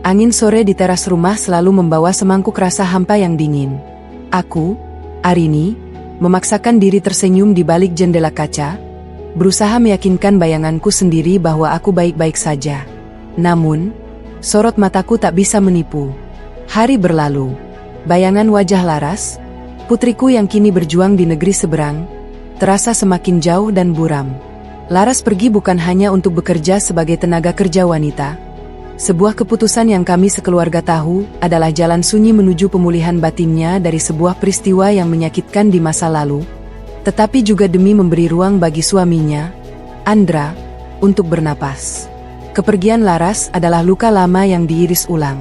Angin sore di teras rumah selalu membawa semangkuk rasa hampa yang dingin. Aku, Arini, memaksakan diri tersenyum di balik jendela kaca, berusaha meyakinkan bayanganku sendiri bahwa aku baik-baik saja. Namun, sorot mataku tak bisa menipu. Hari berlalu. Bayangan wajah Laras, putriku yang kini berjuang di negeri seberang, terasa semakin jauh dan buram. Laras pergi bukan hanya untuk bekerja sebagai tenaga kerja wanita. Sebuah keputusan yang kami sekeluarga tahu adalah jalan sunyi menuju pemulihan batinnya dari sebuah peristiwa yang menyakitkan di masa lalu, tetapi juga demi memberi ruang bagi suaminya, Andra, untuk bernapas. Kepergian Laras adalah luka lama yang diiris ulang.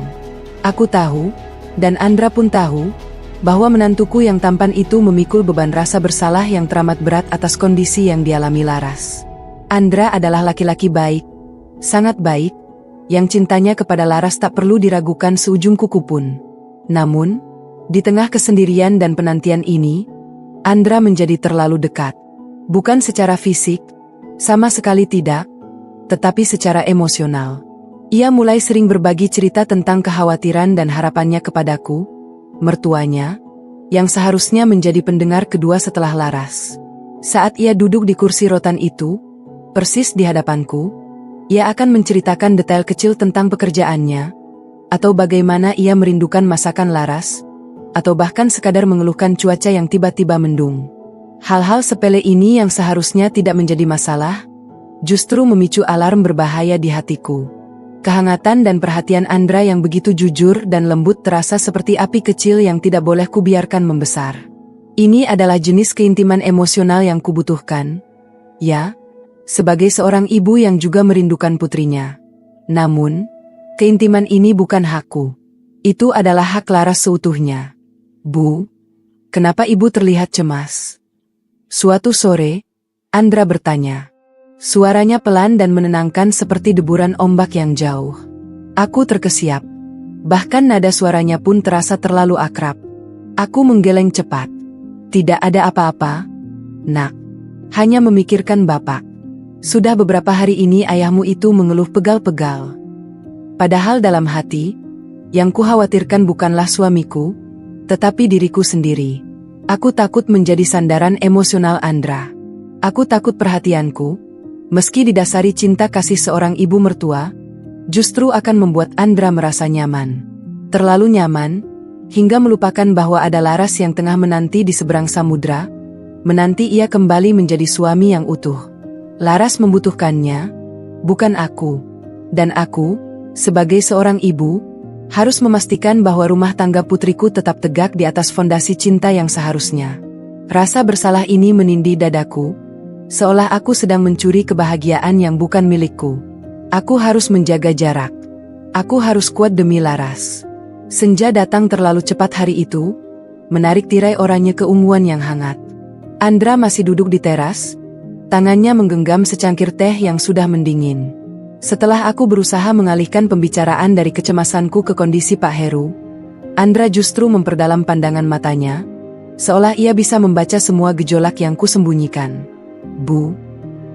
Aku tahu, dan Andra pun tahu, bahwa menantuku yang tampan itu memikul beban rasa bersalah yang teramat berat atas kondisi yang dialami Laras. Andra adalah laki-laki baik, sangat baik, yang cintanya kepada Laras tak perlu diragukan seujung kuku pun. Namun, di tengah kesendirian dan penantian ini, Andra menjadi terlalu dekat. Bukan secara fisik, sama sekali tidak, tetapi secara emosional. Ia mulai sering berbagi cerita tentang kekhawatiran dan harapannya kepadaku, mertuanya, yang seharusnya menjadi pendengar kedua setelah Laras. Saat ia duduk di kursi rotan itu, persis di hadapanku, ia akan menceritakan detail kecil tentang pekerjaannya, atau bagaimana ia merindukan masakan Laras, atau bahkan sekadar mengeluhkan cuaca yang tiba-tiba mendung. Hal-hal sepele ini yang seharusnya tidak menjadi masalah, justru memicu alarm berbahaya di hatiku. Kehangatan dan perhatian Andra yang begitu jujur dan lembut terasa seperti api kecil yang tidak boleh kubiarkan membesar. Ini adalah jenis keintiman emosional yang kubutuhkan. Ya, sebagai seorang ibu yang juga merindukan putrinya. Namun, keintiman ini bukan hakku. Itu adalah hak Laras seutuhnya. Bu, kenapa ibu terlihat cemas? Suatu sore, Andra bertanya. Suaranya pelan dan menenangkan seperti deburan ombak yang jauh. Aku terkesiap. Bahkan nada suaranya pun terasa terlalu akrab. Aku menggeleng cepat. Tidak ada apa-apa, Nak. Hanya memikirkan Bapak. Sudah beberapa hari ini ayahmu itu mengeluh pegal-pegal. Padahal dalam hati, yang kukhawatirkan bukanlah suamiku, tetapi diriku sendiri. Aku takut menjadi sandaran emosional Andra. Aku takut perhatianku, meski didasari cinta kasih seorang ibu mertua, justru akan membuat Andra merasa nyaman. Terlalu nyaman, hingga melupakan bahwa ada Laras yang tengah menanti di seberang samudra, menanti ia kembali menjadi suami yang utuh. Laras membutuhkannya, bukan aku. Dan aku, sebagai seorang ibu, harus memastikan bahwa rumah tangga putriku tetap tegak di atas fondasi cinta yang seharusnya. Rasa bersalah ini menindih dadaku, seolah aku sedang mencuri kebahagiaan yang bukan milikku. Aku harus menjaga jarak. Aku harus kuat demi Laras. Senja datang terlalu cepat hari itu, menarik tirai oranye keunguan yang hangat. Andra masih duduk di teras, tangannya menggenggam secangkir teh yang sudah mendingin. Setelah aku berusaha mengalihkan pembicaraan dari kecemasanku ke kondisi Pak Heru, Andra justru memperdalam pandangan matanya, seolah ia bisa membaca semua gejolak yang kusembunyikan. Bu,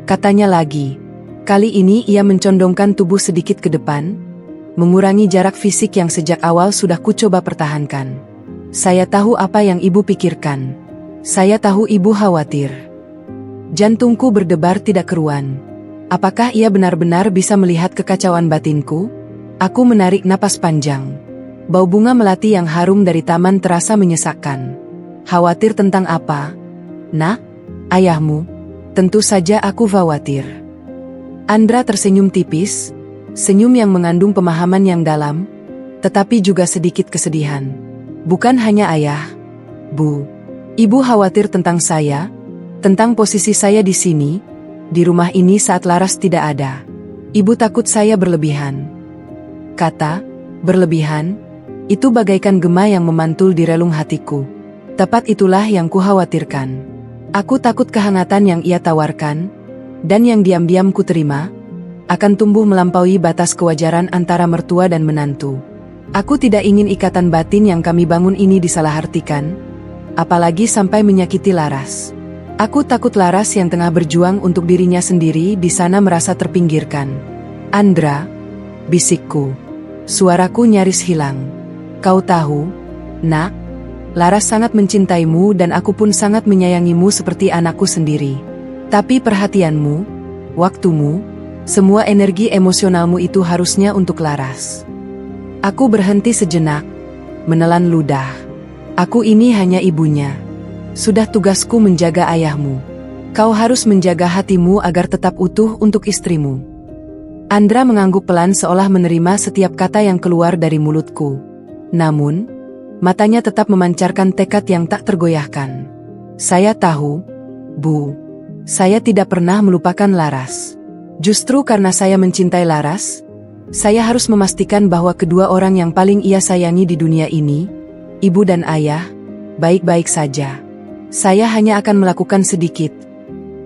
katanya lagi. Kali ini ia mencondongkan tubuh sedikit ke depan, mengurangi jarak fisik yang sejak awal sudah kucoba pertahankan. Saya tahu apa yang ibu pikirkan. Saya tahu ibu khawatir. Jantungku berdebar tidak keruan. Apakah ia benar-benar bisa melihat kekacauan batinku? Aku menarik napas panjang. Bau bunga melati yang harum dari taman terasa menyesakkan. Khawatir tentang apa? Nak, ayahmu. Tentu saja aku khawatir. Andra tersenyum tipis, senyum yang mengandung pemahaman yang dalam, tetapi juga sedikit kesedihan. Bukan hanya ayah, Bu. Ibu khawatir tentang saya, tentang posisi saya di sini, di rumah ini saat Laras tidak ada. Ibu takut saya berlebihan. Kata, berlebihan, itu bagaikan gema yang memantul di relung hatiku. Tepat itulah yang kukhawatirkan. Aku takut kehangatan yang ia tawarkan, dan yang diam-diam ku terima, akan tumbuh melampaui batas kewajaran antara mertua dan menantu. Aku tidak ingin ikatan batin yang kami bangun ini disalahartikan, apalagi sampai menyakiti Laras. Aku takut Laras yang tengah berjuang untuk dirinya sendiri di sana merasa terpinggirkan. Andra, bisikku. Suaraku nyaris hilang. Kau tahu, nak, Laras sangat mencintaimu dan aku pun sangat menyayangimu seperti anakku sendiri. Tapi perhatianmu, waktumu, semua energi emosionalmu itu harusnya untuk Laras. Aku berhenti sejenak, menelan ludah. Aku ini hanya ibunya. Sudah tugasku menjaga ayahmu. Kau harus menjaga hatimu agar tetap utuh untuk istrimu. Andra mengangguk pelan seolah menerima setiap kata yang keluar dari mulutku. Namun, matanya tetap memancarkan tekad yang tak tergoyahkan. Saya tahu, Bu, saya tidak pernah melupakan Laras. Justru karena saya mencintai Laras, saya harus memastikan bahwa kedua orang yang paling ia sayangi di dunia ini, ibu dan ayah, baik-baik saja. Saya hanya akan melakukan sedikit.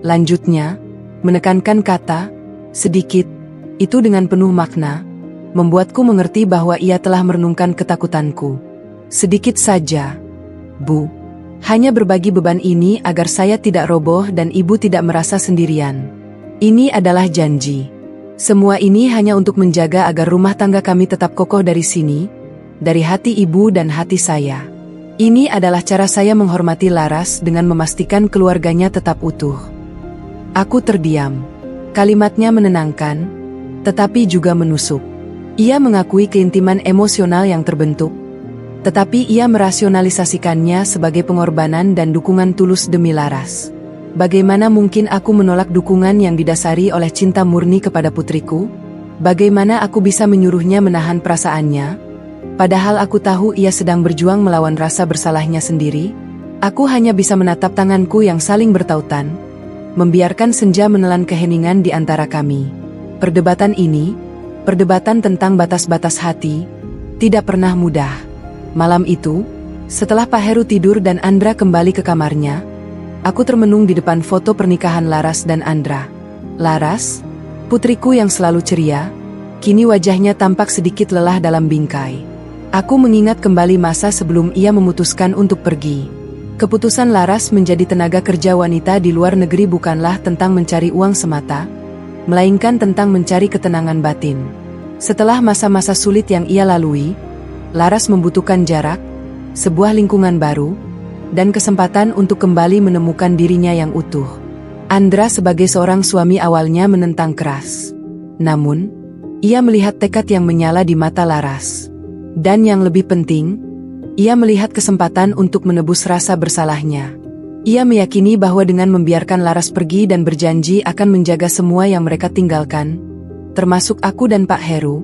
Lanjutnya, menekankan kata, sedikit, itu dengan penuh makna, membuatku mengerti bahwa ia telah merenungkan ketakutanku. Sedikit saja, Bu. Hanya berbagi beban ini agar saya tidak roboh dan ibu tidak merasa sendirian. Ini adalah janji. Semua ini hanya untuk menjaga agar rumah tangga kami tetap kokoh dari sini, dari hati ibu dan hati saya. Ini adalah cara saya menghormati Laras dengan memastikan keluarganya tetap utuh. Aku terdiam. Kalimatnya menenangkan, tetapi juga menusuk. Ia mengakui keintiman emosional yang terbentuk, tetapi ia merasionalisasikannya sebagai pengorbanan dan dukungan tulus demi Laras. Bagaimana mungkin aku menolak dukungan yang didasari oleh cinta murni kepada putriku? Bagaimana aku bisa menyuruhnya menahan perasaannya? Padahal aku tahu ia sedang berjuang melawan rasa bersalahnya sendiri. Aku hanya bisa menatap tanganku yang saling bertautan, membiarkan senja menelan keheningan di antara kami. Perdebatan ini, perdebatan tentang batas-batas hati, tidak pernah mudah. Malam itu, setelah Pak Heru tidur dan Andra kembali ke kamarnya, aku termenung di depan foto pernikahan Laras dan Andra. Laras, putriku yang selalu ceria, kini wajahnya tampak sedikit lelah dalam bingkai. Aku mengingat kembali masa sebelum ia memutuskan untuk pergi. Keputusan Laras menjadi tenaga kerja wanita di luar negeri bukanlah tentang mencari uang semata, melainkan tentang mencari ketenangan batin. Setelah masa-masa sulit yang ia lalui, Laras membutuhkan jarak, sebuah lingkungan baru, dan kesempatan untuk kembali menemukan dirinya yang utuh. Andra sebagai seorang suami awalnya menentang keras. Namun, ia melihat tekad yang menyala di mata Laras. Dan yang lebih penting, ia melihat kesempatan untuk menebus rasa bersalahnya. Ia meyakini bahwa dengan membiarkan Laras pergi dan berjanji akan menjaga semua yang mereka tinggalkan, termasuk aku dan Pak Heru,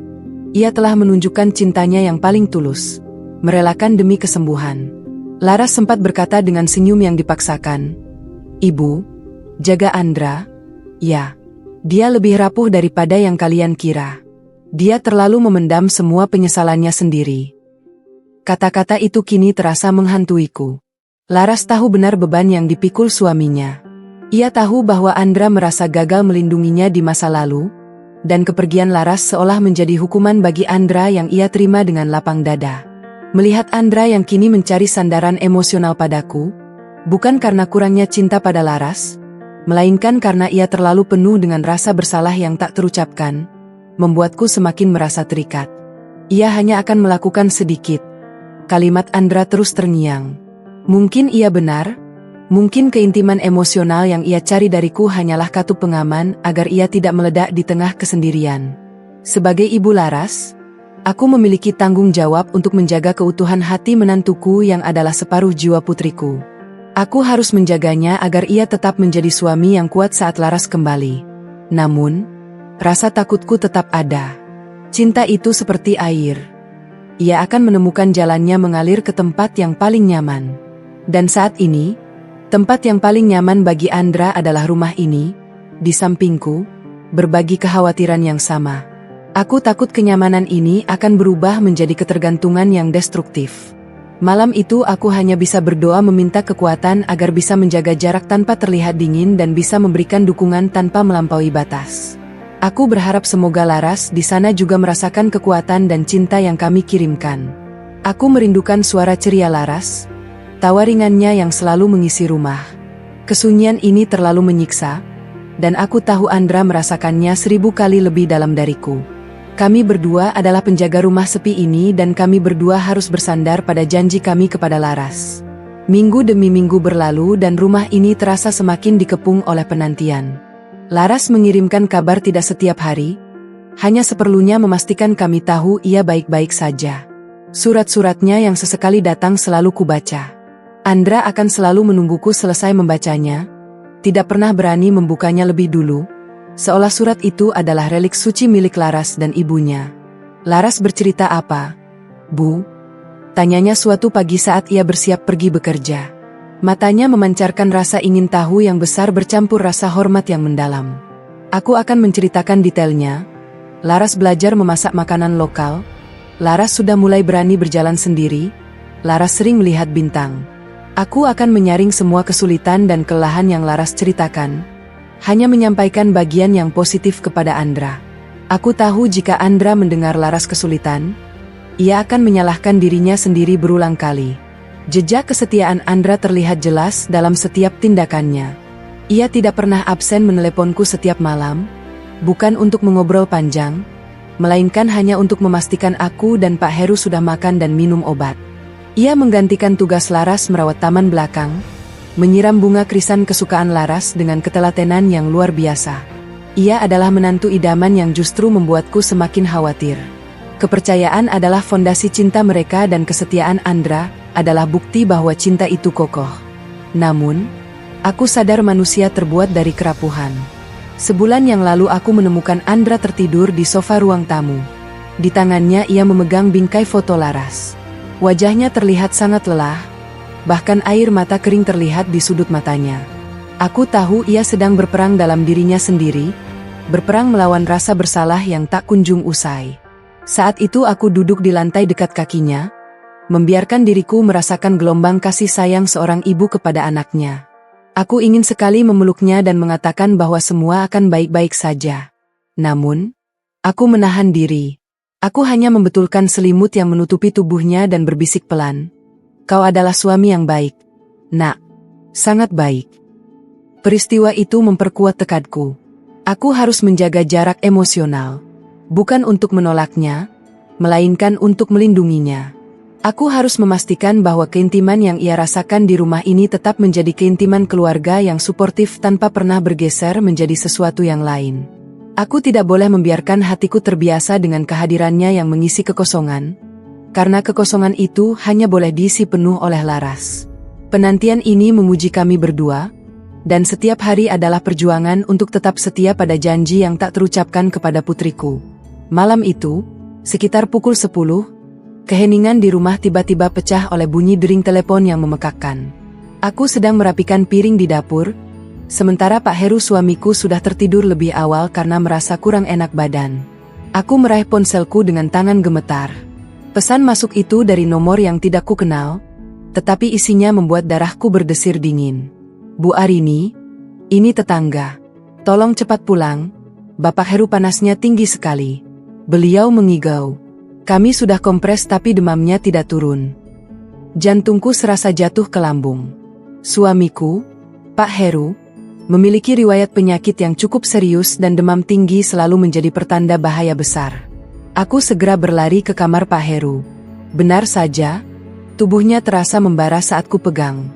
ia telah menunjukkan cintanya yang paling tulus, merelakan demi kesembuhan. Laras sempat berkata dengan senyum yang dipaksakan, "Ibu, jaga Andra." Ya, dia lebih rapuh daripada yang kalian kira. Dia terlalu memendam semua penyesalannya sendiri. Kata-kata itu kini terasa menghantuiku. Laras tahu benar beban yang dipikul suaminya. Ia tahu bahwa Andra merasa gagal melindunginya di masa lalu, dan kepergian Laras seolah menjadi hukuman bagi Andra yang ia terima dengan lapang dada. Melihat Andra yang kini mencari sandaran emosional padaku, bukan karena kurangnya cinta pada Laras, melainkan karena ia terlalu penuh dengan rasa bersalah yang tak terucapkan, membuatku semakin merasa terikat. Ia hanya akan melakukan sedikit. Kalimat Andra terus terngiang. Mungkin ia benar, mungkin keintiman emosional yang ia cari dariku hanyalah katup pengaman agar ia tidak meledak di tengah kesendirian. Sebagai ibu Laras, aku memiliki tanggung jawab untuk menjaga keutuhan hati menantuku yang adalah separuh jiwa putriku. Aku harus menjaganya agar ia tetap menjadi suami yang kuat saat Laras kembali. Namun, rasa takutku tetap ada. Cinta itu seperti air. Ia akan menemukan jalannya mengalir ke tempat yang paling nyaman. Dan saat ini, tempat yang paling nyaman bagi Andra adalah rumah ini, di sampingku, berbagi kekhawatiran yang sama. Aku takut kenyamanan ini akan berubah menjadi ketergantungan yang destruktif. Malam itu aku hanya bisa berdoa meminta kekuatan agar bisa menjaga jarak tanpa terlihat dingin dan bisa memberikan dukungan tanpa melampaui batas. Aku berharap semoga Laras di sana juga merasakan kekuatan dan cinta yang kami kirimkan. Aku merindukan suara ceria Laras, tawa ringannya yang selalu mengisi rumah. Kesunyian ini terlalu menyiksa, dan aku tahu Andra merasakannya 1000 kali lebih dalam dariku. Kami berdua adalah penjaga rumah sepi ini dan kami berdua harus bersandar pada janji kami kepada Laras. Minggu demi minggu berlalu dan rumah ini terasa semakin dikepung oleh penantian. Laras mengirimkan kabar tidak setiap hari, hanya seperlunya memastikan kami tahu ia baik-baik saja. Surat-suratnya yang sesekali datang selalu kubaca. Andra akan selalu menungguku selesai membacanya, tidak pernah berani membukanya lebih dulu, seolah surat itu adalah relik suci milik Laras dan ibunya. Laras bercerita apa, Bu? Tanyanya suatu pagi saat ia bersiap pergi bekerja. Matanya memancarkan rasa ingin tahu yang besar bercampur rasa hormat yang mendalam. Aku akan menceritakan detailnya. Laras belajar memasak makanan lokal. Laras sudah mulai berani berjalan sendiri. Laras sering melihat bintang. Aku akan menyaring semua kesulitan dan kelelahan yang Laras ceritakan. Hanya menyampaikan bagian yang positif kepada Andra. Aku tahu jika Andra mendengar Laras kesulitan, ia akan menyalahkan dirinya sendiri berulang kali. Jejak kesetiaan Andra terlihat jelas dalam setiap tindakannya. Ia tidak pernah absen meneleponku setiap malam, bukan untuk mengobrol panjang, melainkan hanya untuk memastikan aku dan Pak Heru sudah makan dan minum obat. Ia menggantikan tugas Laras merawat taman belakang, menyiram bunga krisan kesukaan Laras dengan ketelatenan yang luar biasa. Ia adalah menantu idaman yang justru membuatku semakin khawatir. Kepercayaan adalah fondasi cinta mereka dan kesetiaan Andra adalah bukti bahwa cinta itu kokoh. Namun, aku sadar manusia terbuat dari kerapuhan. Sebulan yang lalu aku menemukan Andra tertidur di sofa ruang tamu. Di tangannya ia memegang bingkai foto Laras. Wajahnya terlihat sangat lelah, bahkan air mata kering terlihat di sudut matanya. Aku tahu ia sedang berperang dalam dirinya sendiri, berperang melawan rasa bersalah yang tak kunjung usai. Saat itu aku duduk di lantai dekat kakinya, membiarkan diriku merasakan gelombang kasih sayang seorang ibu kepada anaknya. Aku ingin sekali memeluknya dan mengatakan bahwa semua akan baik-baik saja. Namun, aku menahan diri. Aku hanya membetulkan selimut yang menutupi tubuhnya dan berbisik pelan. Kau adalah suami yang baik, Nak. Sangat baik. Peristiwa itu memperkuat tekadku. Aku harus menjaga jarak emosional. Bukan untuk menolaknya, melainkan untuk melindunginya. Aku harus memastikan bahwa keintiman yang ia rasakan di rumah ini tetap menjadi keintiman keluarga yang suportif tanpa pernah bergeser menjadi sesuatu yang lain. Aku tidak boleh membiarkan hatiku terbiasa dengan kehadirannya yang mengisi kekosongan, karena kekosongan itu hanya boleh diisi penuh oleh Laras. Penantian ini memuji kami berdua, dan setiap hari adalah perjuangan untuk tetap setia pada janji yang tak terucapkan kepada putriku. Malam itu, sekitar pukul 10, keheningan di rumah tiba-tiba pecah oleh bunyi dering telepon yang memekakkan. Aku sedang merapikan piring di dapur, sementara Pak Heru suamiku sudah tertidur lebih awal karena merasa kurang enak badan. Aku meraih ponselku dengan tangan gemetar. Pesan masuk itu dari nomor yang tidak ku kenal, tetapi isinya membuat darahku berdesir dingin. Bu Arini, ini tetangga. Tolong cepat pulang, Bapak Heru panasnya tinggi sekali. Beliau mengigau. Kami sudah kompres tapi demamnya tidak turun. Jantungku serasa jatuh ke lambung. Suamiku, Pak Heru, memiliki riwayat penyakit yang cukup serius dan demam tinggi selalu menjadi pertanda bahaya besar. Aku segera berlari ke kamar Pak Heru. Benar saja, tubuhnya terasa membara saat ku pegang.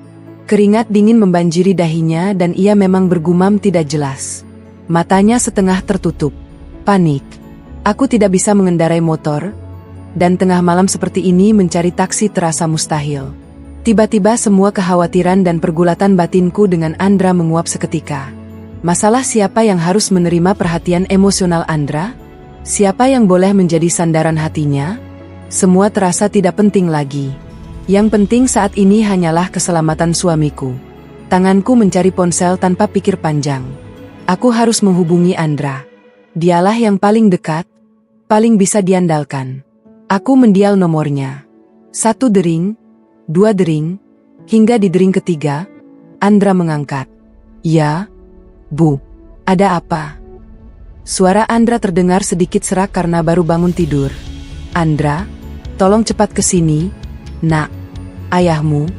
Keringat dingin membanjiri dahinya dan ia memang bergumam tidak jelas. Matanya setengah tertutup. Panik. Aku tidak bisa mengendarai motor, dan tengah malam seperti ini mencari taksi terasa mustahil. Tiba-tiba semua kekhawatiran dan pergulatan batinku dengan Andra menguap seketika. Masalah siapa yang harus menerima perhatian emosional Andra? Siapa yang boleh menjadi sandaran hatinya? Semua terasa tidak penting lagi. Yang penting saat ini hanyalah keselamatan suamiku. Tanganku mencari ponsel tanpa pikir panjang. Aku harus menghubungi Andra. Dialah yang paling dekat, paling bisa diandalkan. Aku mendial nomornya. 1 dering, 2 dering, hingga di dering ketiga, Andra mengangkat. Ya, Bu, ada apa? Suara Andra terdengar sedikit serak karena baru bangun tidur. Andra, tolong cepat ke sini, Nak. Ayahmu,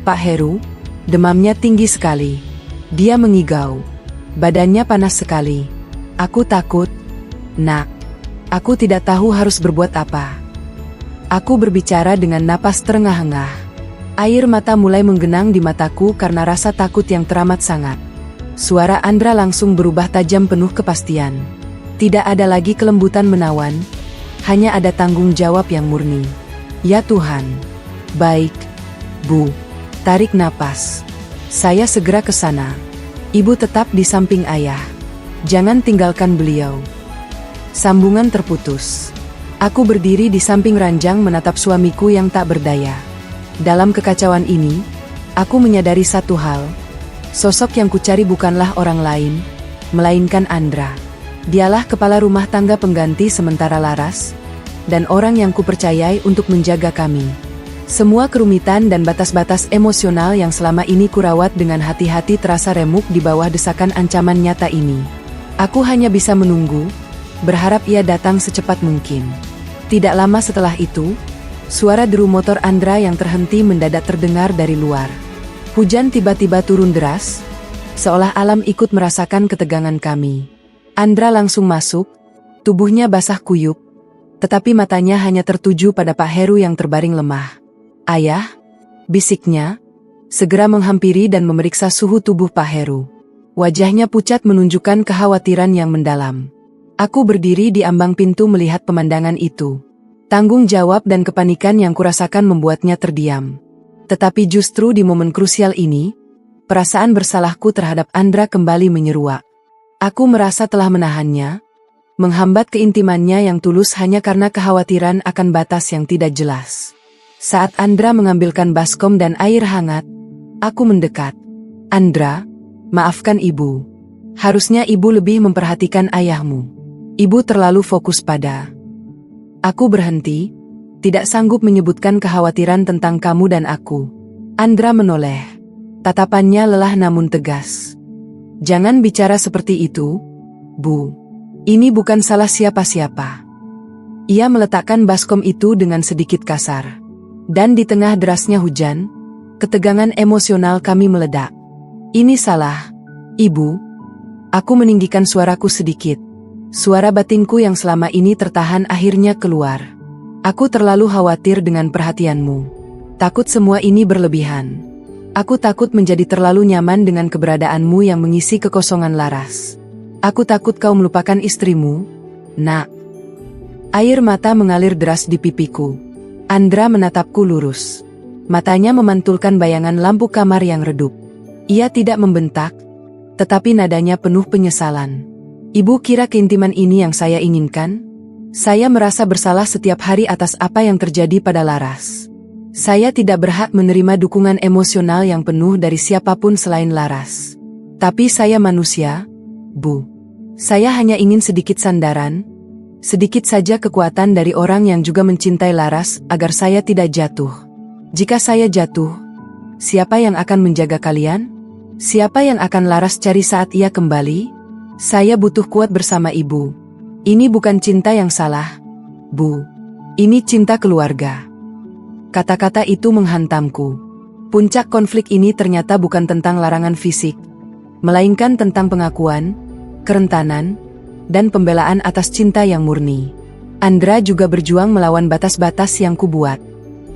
Pak Heru, demamnya tinggi sekali. Dia mengigau. Badannya panas sekali. Aku takut, Nak. Aku tidak tahu harus berbuat apa. Aku berbicara dengan napas terengah-engah. Air mata mulai menggenang di mataku karena rasa takut yang teramat sangat. Suara Andra langsung berubah tajam penuh kepastian. Tidak ada lagi kelembutan menawan, hanya ada tanggung jawab yang murni. Ya Tuhan. Baik, Bu. Tarik napas. Saya segera ke sana. Ibu tetap di samping ayah. Jangan tinggalkan beliau. Sambungan terputus. Aku berdiri di samping ranjang menatap suamiku yang tak berdaya. Dalam kekacauan ini, aku menyadari satu hal. Sosok yang kucari bukanlah orang lain, melainkan Andra. Dialah kepala rumah tangga pengganti sementara Laras, dan orang yang kupercayai untuk menjaga kami. Semua kerumitan dan batas-batas emosional yang selama ini kurawat dengan hati-hati terasa remuk di bawah desakan ancaman nyata ini. Aku hanya bisa menunggu, berharap ia datang secepat mungkin. Tidak lama setelah itu, suara deru motor Andra yang terhenti mendadak terdengar dari luar. Hujan tiba-tiba turun deras, seolah alam ikut merasakan ketegangan kami. Andra langsung masuk, tubuhnya basah kuyup, tetapi matanya hanya tertuju pada Pak Heru yang terbaring lemah. Ayah, bisiknya, segera menghampiri dan memeriksa suhu tubuh Pak Heru. Wajahnya pucat menunjukkan kekhawatiran yang mendalam. Aku berdiri di ambang pintu melihat pemandangan itu. Tanggung jawab dan kepanikan yang kurasakan membuatnya terdiam. Tetapi justru di momen krusial ini, perasaan bersalahku terhadap Andra kembali menyeruak. Aku merasa telah menahannya, menghambat keintimannya yang tulus hanya karena kekhawatiran akan batas yang tidak jelas. Saat Andra mengambilkan baskom dan air hangat, aku mendekat. Andra, maafkan ibu. Harusnya ibu lebih memperhatikan ayahmu. Ibu terlalu fokus pada... Aku berhenti, tidak sanggup menyebutkan kekhawatiran tentang kamu dan aku. Andra menoleh. Tatapannya lelah namun tegas. Jangan bicara seperti itu, Bu. Ini bukan salah siapa-siapa. Ia meletakkan baskom itu dengan sedikit kasar. Dan di tengah derasnya hujan, ketegangan emosional kami meledak. Ini salah, Ibu. Aku meninggikan suaraku sedikit. Suara batinku yang selama ini tertahan akhirnya keluar. Aku terlalu khawatir dengan perhatianmu. Takut semua ini berlebihan. Aku takut menjadi terlalu nyaman dengan keberadaanmu yang mengisi kekosongan Laras. Aku takut kau melupakan istrimu, Nak. Air mata mengalir deras di pipiku. Andra menatapku lurus. Matanya memantulkan bayangan lampu kamar yang redup. Ia tidak membentak, tetapi nadanya penuh penyesalan. Ibu kira keintiman ini yang saya inginkan? Saya merasa bersalah setiap hari atas apa yang terjadi pada Laras. Saya tidak berhak menerima dukungan emosional yang penuh dari siapapun selain Laras. Tapi saya manusia, Bu. Saya hanya ingin sedikit sandaran, sedikit saja kekuatan dari orang yang juga mencintai Laras agar saya tidak jatuh. Jika saya jatuh, siapa yang akan menjaga kalian? Siapa yang akan Laras cari saat ia kembali? Saya butuh kuat bersama ibu. Ini bukan cinta yang salah, Bu. Ini cinta keluarga. Kata-kata itu menghantamku. Puncak konflik ini ternyata bukan tentang larangan fisik, melainkan tentang pengakuan, kerentanan, dan pembelaan atas cinta yang murni. Andra juga berjuang melawan batas-batas yang kubuat.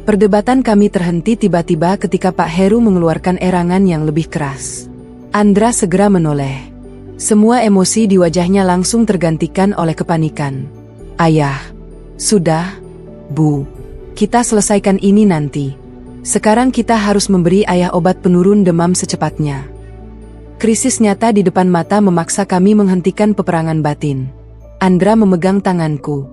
Perdebatan kami terhenti tiba-tiba ketika Pak Heru mengeluarkan erangan yang lebih keras. Andra segera menoleh. Semua emosi di wajahnya langsung tergantikan oleh kepanikan. Ayah. Sudah, Bu. Kita selesaikan ini nanti. Sekarang kita harus memberi ayah obat penurun demam secepatnya. Krisis nyata di depan mata memaksa kami menghentikan peperangan batin. Andra memegang tanganku.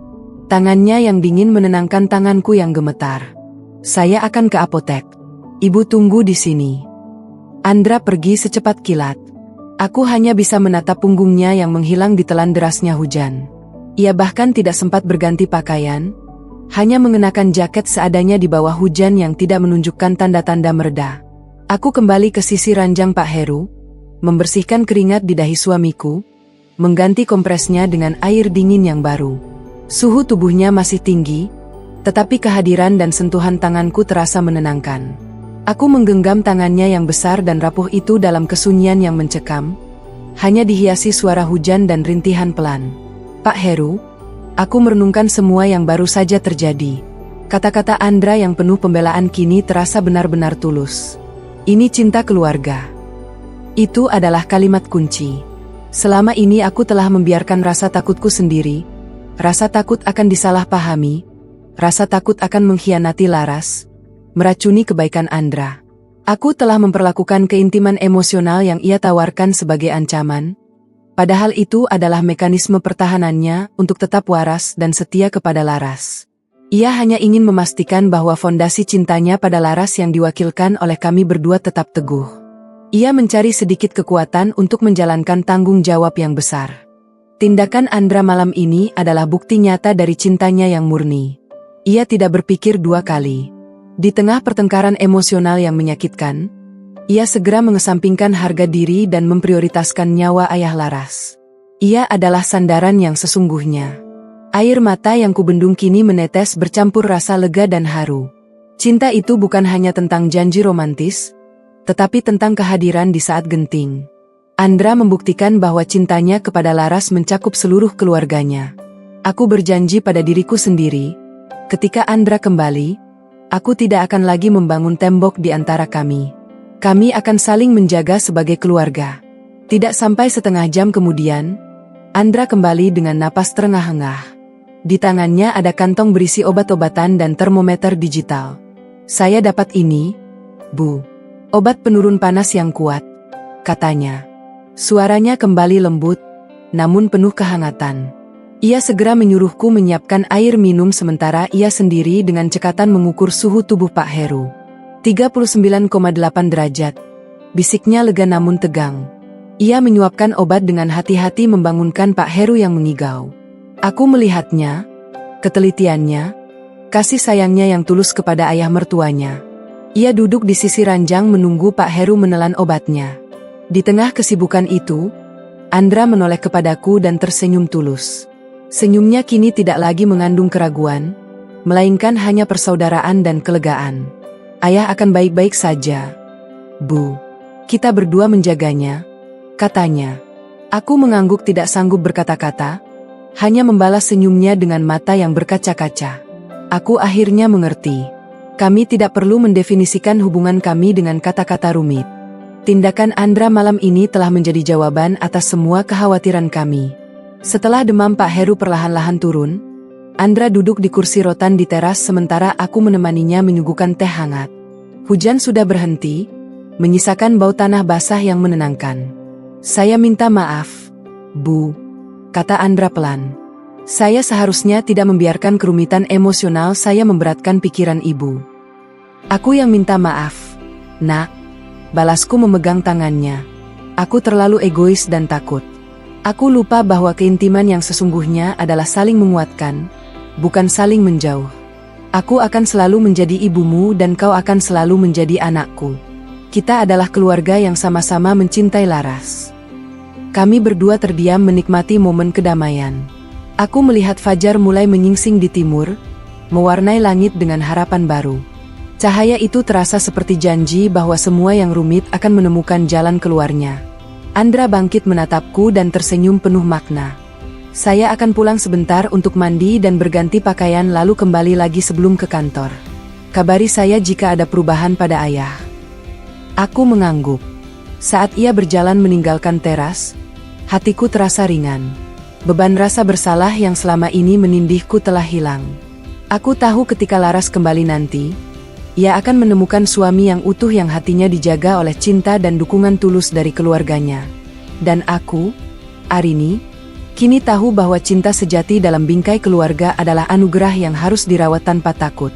Tangannya yang dingin menenangkan tanganku yang gemetar. Saya akan ke apotek. Ibu tunggu di sini. Andra pergi secepat kilat. Aku hanya bisa menatap punggungnya yang menghilang ditelan derasnya hujan. Ia bahkan tidak sempat berganti pakaian, hanya mengenakan jaket seadanya di bawah hujan yang tidak menunjukkan tanda-tanda mereda. Aku kembali ke sisi ranjang Pak Heru, membersihkan keringat di dahi suamiku, mengganti kompresnya dengan air dingin yang baru. Suhu tubuhnya masih tinggi, tetapi kehadiran dan sentuhan tanganku terasa menenangkan. Aku menggenggam tangannya yang besar dan rapuh itu dalam kesunyian yang mencekam, hanya dihiasi suara hujan dan rintihan pelan. Pak Heru, Aku merenungkan semua yang baru saja terjadi. Kata-kata Andra yang penuh pembelaan kini terasa benar-benar tulus. Ini cinta keluarga. Itu adalah kalimat kunci. Selama ini aku telah membiarkan rasa takutku sendiri. Rasa takut akan disalahpahami. Rasa takut akan mengkhianati Laras. Meracuni kebaikan Andra. Aku telah memperlakukan keintiman emosional yang ia tawarkan sebagai ancaman. Padahal itu adalah mekanisme pertahanannya untuk tetap waras dan setia kepada Laras. Ia hanya ingin memastikan bahwa fondasi cintanya pada Laras yang diwakilkan oleh kami berdua tetap teguh. Ia mencari sedikit kekuatan untuk menjalankan tanggung jawab yang besar. Tindakan Andra malam ini adalah bukti nyata dari cintanya yang murni. Ia tidak berpikir dua kali. Di tengah pertengkaran emosional yang menyakitkan, ia segera mengesampingkan harga diri dan memprioritaskan nyawa ayah Laras. Ia adalah sandaran yang sesungguhnya. Air mata yang kubendung kini menetes bercampur rasa lega dan haru. Cinta itu bukan hanya tentang janji romantis, tetapi tentang kehadiran di saat genting. Andra membuktikan bahwa cintanya kepada Laras mencakup seluruh keluarganya. Aku berjanji pada diriku sendiri, ketika Andra kembali, aku tidak akan lagi membangun tembok di antara kami. Kami akan saling menjaga sebagai keluarga. Tidak sampai setengah jam kemudian, Andra kembali dengan napas terengah-engah. Di tangannya ada kantong berisi obat-obatan dan termometer digital. Saya dapat ini, Bu. Obat penurun panas yang kuat, katanya. Suaranya kembali lembut, namun penuh kehangatan. Ia segera menyuruhku menyiapkan air minum sementara ia sendiri dengan cekatan mengukur suhu tubuh Pak Heru. 39,8 derajat. Bisiknya lega namun tegang. Ia menyuapkan obat dengan hati-hati membangunkan Pak Heru yang mengigau. Aku melihatnya, ketelitiannya, kasih sayangnya yang tulus kepada ayah mertuanya. Ia duduk di sisi ranjang menunggu Pak Heru menelan obatnya. Di tengah kesibukan itu, Andra menoleh kepadaku dan tersenyum tulus. Senyumnya kini tidak lagi mengandung keraguan, melainkan hanya persaudaraan dan kelegaan. Ayah akan baik-baik saja, Bu. Kita berdua menjaganya, katanya. Aku mengangguk tidak sanggup berkata-kata, hanya membalas senyumnya dengan mata yang berkaca-kaca. Aku akhirnya mengerti. Kami tidak perlu mendefinisikan hubungan kami dengan kata-kata rumit. Tindakan Andra malam ini telah menjadi jawaban atas semua kekhawatiran kami. Setelah demam Pak Heru perlahan-lahan turun, Andra duduk di kursi rotan di teras sementara aku menemaninya menyuguhkan teh hangat. Hujan sudah berhenti, menyisakan bau tanah basah yang menenangkan. Saya minta maaf, Bu, kata Andra pelan. Saya seharusnya tidak membiarkan kerumitan emosional saya memberatkan pikiran Ibu. Aku yang minta maaf, Nak, balasku memegang tangannya. Aku terlalu egois dan takut. Aku lupa bahwa keintiman yang sesungguhnya adalah saling menguatkan, bukan saling menjauh. Aku akan selalu menjadi ibumu dan kau akan selalu menjadi anakku. Kita adalah keluarga yang sama-sama mencintai Laras. Kami berdua terdiam menikmati momen kedamaian. Aku melihat fajar mulai menyingsing di timur, mewarnai langit dengan harapan baru. Cahaya itu terasa seperti janji bahwa semua yang rumit akan menemukan jalan keluarnya. Andra bangkit menatapku dan tersenyum penuh makna. Saya akan pulang sebentar untuk mandi dan berganti pakaian lalu kembali lagi sebelum ke kantor. Kabari saya jika ada perubahan pada ayah. Aku mengangguk. Saat ia berjalan meninggalkan teras, hatiku terasa ringan. Beban rasa bersalah yang selama ini menindihku telah hilang. Aku tahu ketika Laras kembali nanti, ia akan menemukan suami yang utuh yang hatinya dijaga oleh cinta dan dukungan tulus dari keluarganya. Dan aku, Arini, kini tahu bahwa cinta sejati dalam bingkai keluarga adalah anugerah yang harus dirawat tanpa takut.